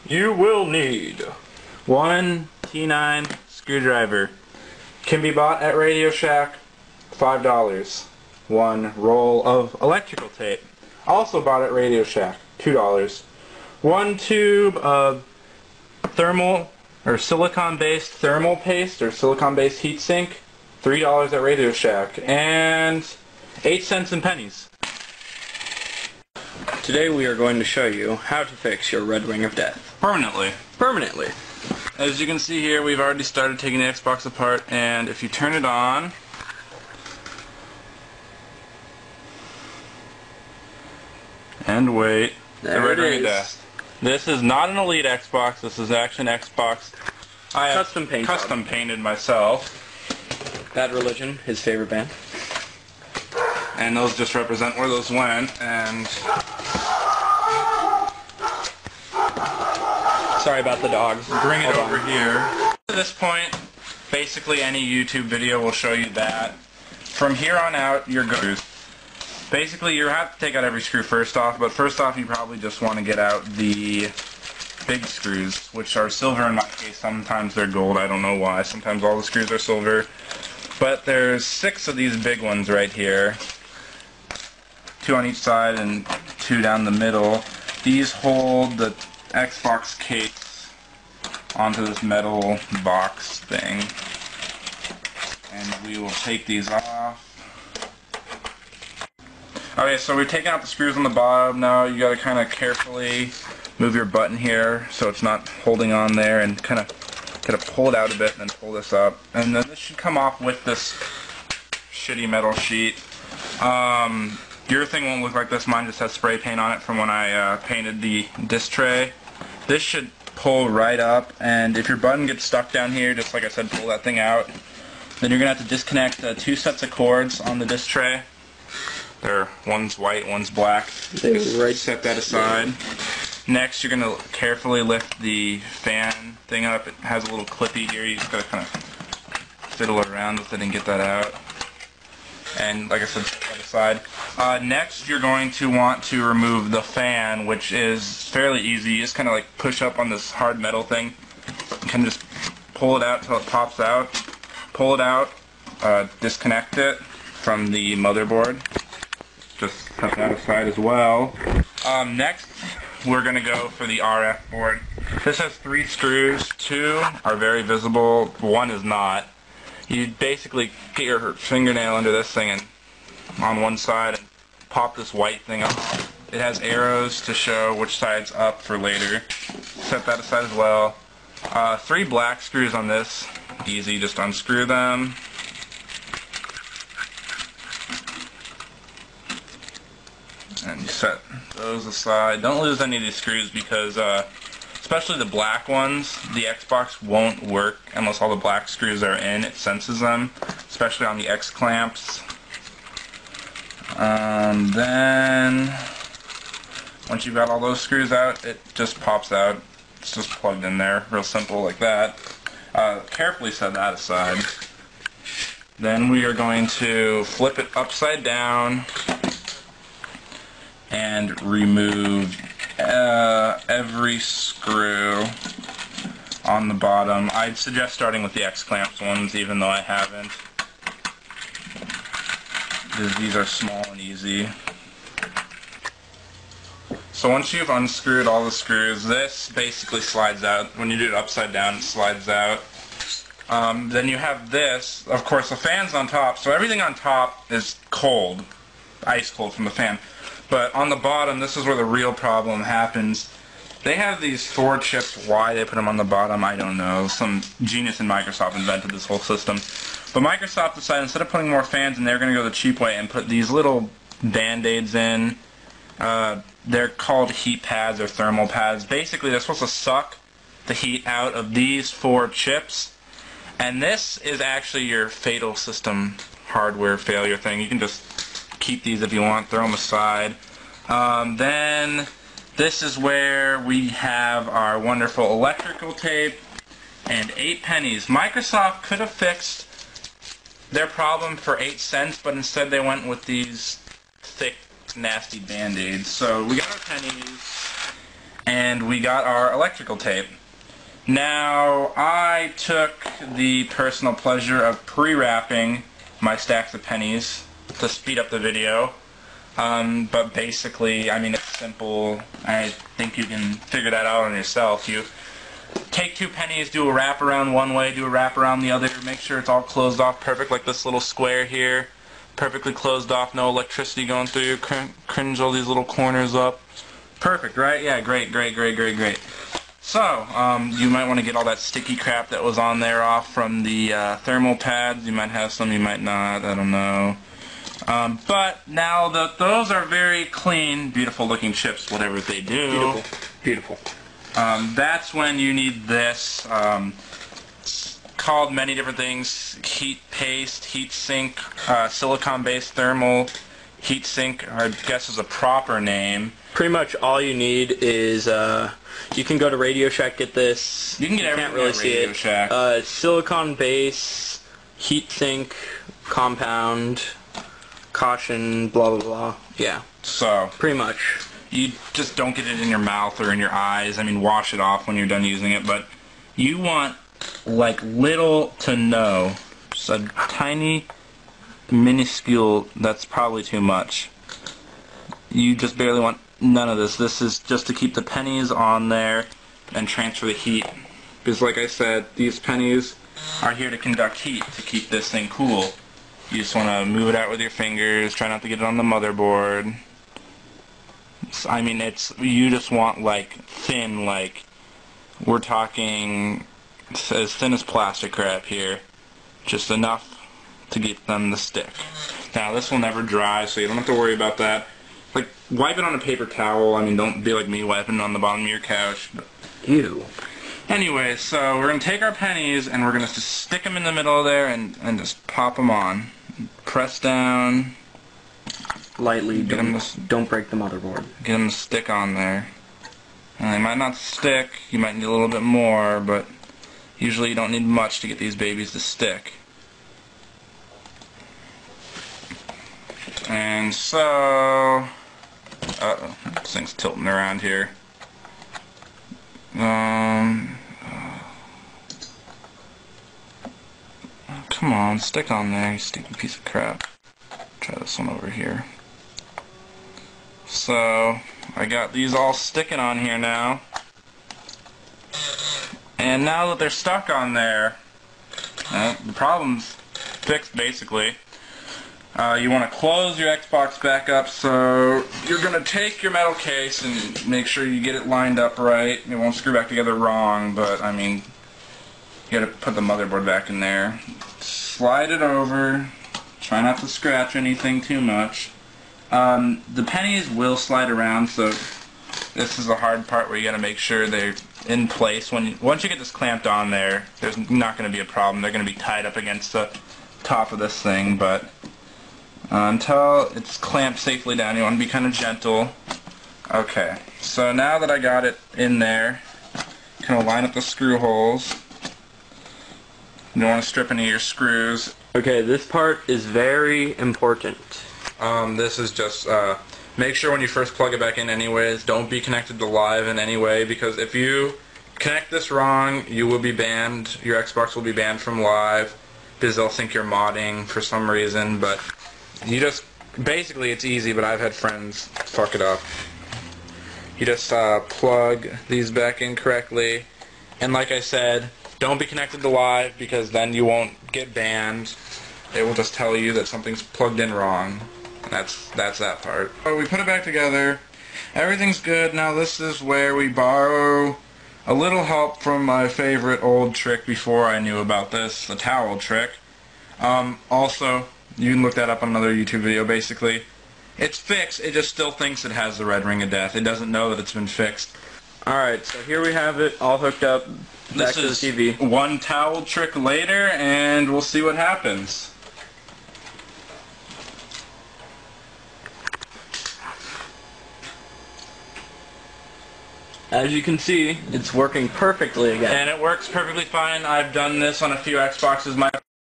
You will need one T9 screwdriver. Can be bought at Radio Shack, $5. One roll of electrical tape, also bought at Radio Shack, $2. One tube of thermal or silicone-based thermal paste or silicone-based heatsink, $3 at Radio Shack, and 8 cents in pennies. Today we are going to show you how to fix your Red Ring of Death. Permanently. As you can see here, we've already started taking the Xbox apart, and if you turn it on, and wait, there the Red it Ring is. of Death. This is not an Elite Xbox, this is actually an Xbox I have custom painted myself. Bad Religion, his favorite band. And those just represent where those went, and sorry about the dogs. bring it over here. At this point, basically any YouTube video will show you that. From here on out, you're good. Basically, you have to take out every screw first off, but first off, you probably just want to get out the big screws, which are silver in my case. Sometimes they're gold, I don't know why. Sometimes all the screws are silver. But there's 6 of these big ones right here. 2 on each side and 2 down the middle. These hold the Xbox case onto this metal box thing. And we will take these off. Okay, so we've taken out the screws on the bottom. Now you gotta kind of carefully move your button here so it's not holding on there, and kind of pull it out a bit and then pull this up. And then this should come off with this shitty metal sheet. Your thing won't look like this. Mine just has spray paint on it from when I painted the disc tray. This should pull right up, and if your button gets stuck down here, just like I said, pull that thing out. Then you're going to have to disconnect 2 sets of cords on the disc tray. One's white, one's black. Set that aside. Next, you're going to carefully lift the fan thing up. It has a little clippy here. You just got to kind of fiddle around with it and get that out. And like I said, set that aside. Next, you're going to want to remove the fan, which is fairly easy. You just kind of like push up on this hard metal thing and kind of just pull it out until it pops out. Pull it out, disconnect it from the motherboard. Just cut that aside as well. Next, we're going to go for the RF board. This has 3 screws. 2 are very visible, 1 is not. You basically get your fingernail under this thing and on one side and pop this white thing off. It has arrows to show which side's up for later. Set that aside as well. 3 black screws on this. Easy, just unscrew them. And you set those aside. Don't lose any of these screws because, especially the black ones, the Xbox won't work unless all the black screws are in. It senses them, especially on the X clamps. Then, once you've got all those screws out, it just pops out. It's just plugged in there, real simple like that. Carefully set that aside. Then we are going to flip it upside down and remove every screw on the bottom. I'd suggest starting with the X-clamps ones, even though I haven't. These are small and easy. So once you've unscrewed all the screws, this basically slides out. When you do it upside down, it slides out. Then you have this. Of course, the fan's on top, so everything on top is cold, ice cold from the fan. But on the bottom, this is where the real problem happens. They have these 4 chips. Why they put them on the bottom, I don't know. Some genius in Microsoft invented this whole system. But Microsoft decided instead of putting more fans in, they're going to go the cheap way and put these little band-aids in. They're called heat pads or thermal pads. Basically, they're supposed to suck the heat out of these 4 chips. And this is actually your fatal system hardware failure thing. You can just keep these if you want, throw them aside. Then this is where we have our wonderful electrical tape and 8 pennies. Microsoft could have fixed their problem for 8 cents, but instead they went with these thick, nasty band-aids. So we got our pennies, And we got our electrical tape. Now, I took the personal pleasure of pre-wrapping my stacks of pennies to speed up the video. But basically, I mean, it's simple. I think you can figure that out on yourself. You take 2 pennies, do a wrap around one way, do a wrap around the other, make sure it's all closed off perfect, like this little square here. Perfectly closed off, no electricity going through your cringe all these little corners up. Perfect, right? Yeah, great. So, you might want to get all that sticky crap that was on there off from the thermal pads. You might have some, you might not, I don't know. But now that those are very clean, beautiful looking chips, whatever they do. Beautiful. That's when you need this. It's called many different things. Heat paste, heat sink, silicone-based thermal heat sink, I guess is a proper name. Pretty much all you need is, you can go to Radio Shack, get this. You can get everything really at Radio Shack. Silicone base, heat sink, compound, caution, blah blah blah. Yeah. So, pretty much. You just don't get it in your mouth or in your eyes. I mean, wash it off when you're done using it, but you want, like, little to no. Just a tiny, minuscule, that's probably too much. You just barely want none of this. This is just to keep the pennies on there and transfer the heat. Because like I said, these pennies are here to conduct heat, to keep this thing cool. You just want to move it out with your fingers, try not to get it on the motherboard. I mean, you just want, like, thin, like, we're talking as thin as plastic crap here. Just enough to get them to stick. Now, this will never dry, so you don't have to worry about that. Like, wipe it on a paper towel. I mean, don't be like me wiping it on the bottom of your couch. Ew. Anyway, so we're going to take our pennies and we're going to just stick them in the middle of there and just pop them on. Press down. Lightly, don't break the motherboard. Get them to stick on there. And they might not stick. You might need a little bit more, but usually you don't need much to get these babies to stick. And so... Uh-oh, this thing's tilting around here. Come on, stick on there, you stupid piece of crap. Try this one over here. So, I got these all sticking on here now. And now that they're stuck on there, the problem's fixed basically. You want to close your Xbox back up, so you're going to take your metal case and make sure you get it lined up right. It won't screw back together wrong, but I mean, you got to put the motherboard back in there. Slide it over. Try not to scratch anything too much. The pennies will slide around, so this is the hard part where you got to make sure they're in place. Once you get this clamped on there, there's not going to be a problem. They're going to be tied up against the top of this thing, but until it's clamped safely down, you want to be kind of gentle. Okay, so now that I got it in there, kind of line up the screw holes. You don't want to strip any of your screws. Okay, this part is very important. This is just, make sure when you first plug it back in anyways, don't be connected to live in any way, because if you connect this wrong, you will be banned. Your Xbox will be banned from live, because they'll think you're modding for some reason, but you just, basically it's easy, but I've had friends fuck it up. You just plug these back in correctly, and like I said, don't be connected to live, because then you won't get banned. It will just tell you that something's plugged in wrong. That's that part. So we put it back together. Everything's good. Now this is where we borrow a little help from my favorite old trick before I knew about this, the towel trick. Also, you can look that up on another YouTube video. Basically, it's fixed. It just still thinks it has the red ring of death. It doesn't know that it's been fixed. Alright, so here we have it all hooked up back to the TV. One towel trick later, and we'll see what happens. As you can see, it's working perfectly again. And it works perfectly fine. I've done this on a few Xboxes. My